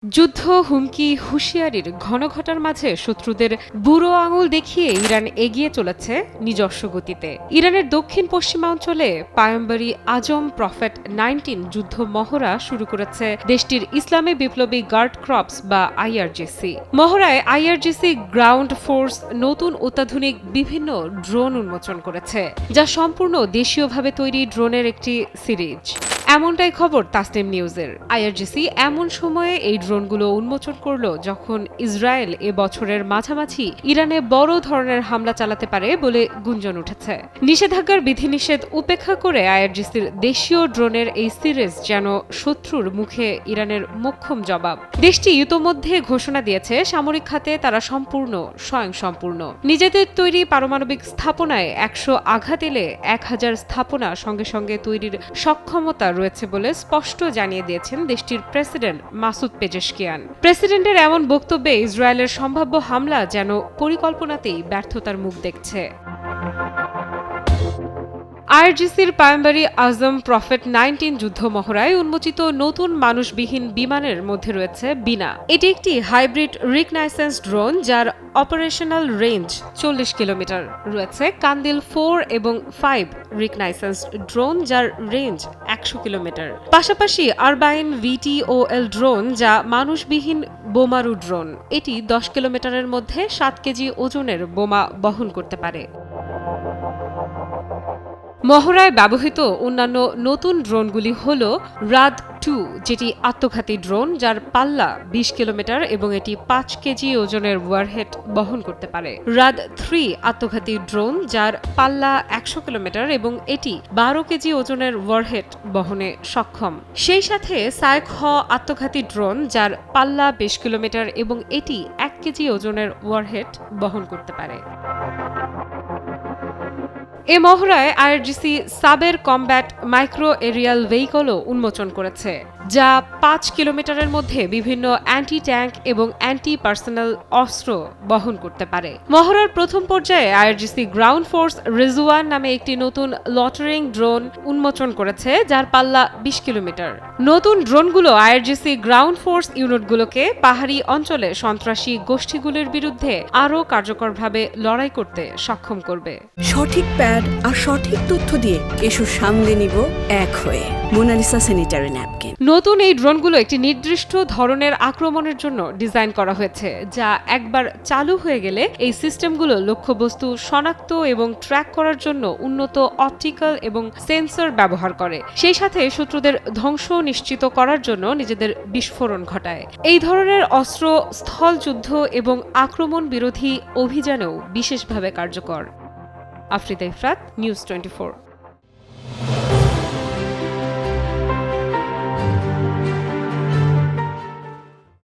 যুদ্ধ, হুমকি, হুঁশিয়ারির ঘনঘটার মাঝে শত্রুদের বুড়ো আঙুল দেখিয়ে ইরান এগিয়ে চলেছে নিজস্ব গতিতে। ইরানের দক্ষিণ পশ্চিমাঞ্চলে পায়ম্বরী আজম প্রফেট 19 যুদ্ধ মহড়া শুরু করেছে দেশটির ইসলামী বিপ্লবী গার্ড ক্রপস বা আইআরজিসি। মহড়ায় আইআরজিসি গ্রাউন্ড ফোর্স নতুন অত্যাধুনিক বিভিন্ন ড্রোন উন্মোচন করেছে, যা সম্পূর্ণ দেশীয়ভাবে তৈরি ড্রোনের একটি সিরিজ। এমনটাই খবর তাসনিম নিউজের। আইআরজিসি এমন সময়ে এই ড্রোনগুলো উন্মোচন করল যখন ইসরায়েল এ বছরের মাঝামাঝি ইরানে বড় ধরনের হামলা চালাতে পারে বলে গুঞ্জন উঠেছে। নিষেধাজ্ঞার বিধিনিষেধ উপেক্ষা করে আইআরজিসির দেশীয় ড্রোনের এই সিরিজ যেন শত্রুর মুখে ইরানের মোক্ষম জবাব। দেশটি ইতোমধ্যে ঘোষণা দিয়েছে সামরিক খাতে তারা সম্পূর্ণ স্বয়ংসম্পূর্ণ। নিজেদের তৈরি পারমাণবিক স্থাপনায় 100 আঘাত এলে 1000 স্থাপনা সঙ্গে সঙ্গে তৈরির সক্ষমতা রয়েছে বলে স্পষ্ট জানিয়ে দিয়েছেন দেশটির প্রেসিডেন্ট মাসুদ পেজেশকিয়ান। প্রেসিডেন্টের এমন বক্তব্যে ইসরায়েলের সম্ভাব্য হামলা যেন পরিকল্পনাতেই ব্যর্থতার মুখ দেখছে। আইআরজিসির পায়ম্বরী আজম প্রফেট 19 যুদ্ধ মহড়ায় উন্মোচিত নতুন মানুষবিহীন বিমানের মধ্যে রয়েছে বিনা। এটি একটি হাইব্রিড রিকনাইসেন্স ড্রোন যার অপারেশনাল রেঞ্জ 40 কিলোমিটার। রয়েছে কান্দিল 4 এবং 5 রিকনাইসেন্স ড্রোন যার রেঞ্জ 100 কিলোমিটার। পাশাপাশি আরবাইন VTOL ড্রোন যা মানুষবিহীন বোমারু ড্রোন। এটি 10 কিলোমিটারের মধ্যে 7 কেজি ওজনের বোমা বহন করতে পারে। মহড়ায় ব্যবহৃত অন্যান্য নতুন ড্রোনগুলি হল রাদ 2, যেটি আত্মঘাতী ড্রোন যার পাল্লা 20 কিলোমিটার এবং এটি 5 কেজি ওজনের ওয়ারহেড বহন করতে পারে। রাদ 3 আত্মঘাতী ড্রোন যার পাল্লা 100 কিলোমিটার এবং এটি 12 কেজি ওজনের ওয়ারহেড বহনে সক্ষম। সেই সাথে সায়ক হ আত্মঘাতী ড্রোন যার পাল্লা 20 কিলোমিটার এবং এটি 1 কেজি ওজনের ওয়ারহেড বহন করতে পারে। এ মহড়ায় আইআরজিসি সাবের কমব্যাট মাইক্রো এরিয়াল ভেহিকলও উন্মোচন করেছে, যা 5 কিলোমিটারের মধ্যে বিভিন্ন অ্যান্টি ট্যাঙ্ক এবং অ্যান্টি পার্সোনাল অস্ত্র বহন করতে পারে। মহড়ার প্রথম পর্যায়ে আইআরজিসি গ্রাউন্ড ফোর্স রেজওয়ান নামে একটি নতুন লটারিং ড্রোন উন্মোচন করেছে যার পাল্লা 20 কিলোমিটার। নতুন ড্রোনগুলো আইআরজিসি গ্রাউন্ড ফোর্স ইউনিটগুলোকে পাহাড়ি অঞ্চলে সন্ত্রাসী গোষ্ঠীগুলির বিরুদ্ধে আরও কার্যকরভাবে লড়াই করতে সক্ষম করবে। সঠিক প্যাড আর সঠিক তথ্য দিয়ে এসব সামলে নিব এক হয়ে। Monalisa sanitary napkin. নতুন এই ড্রোনগুলো একটি নির্দিষ্ট ধরনের আক্রমণের জন্য ডিজাইন করা হয়েছে, যা একবার চালু হয়ে গেলে এই সিস্টেমগুলো লক্ষ্যবস্তু শনাক্ত এবং ট্র্যাক করার জন্য উন্নত অপটিক্যাল এবং সেন্সর ব্যবহার করে। সেই সাথে শত্রুদের ধ্বংস নিশ্চিত করার জন্য নিজেদের বিস্ফোরণ ঘটায়। এই ধরনের অস্ত্র স্থলযুদ্ধ এবং আক্রমণ বিরোধী অভিযানেও বিশেষভাবে কার্যকর। আফরিদা ইফরাত, নিউজ 24।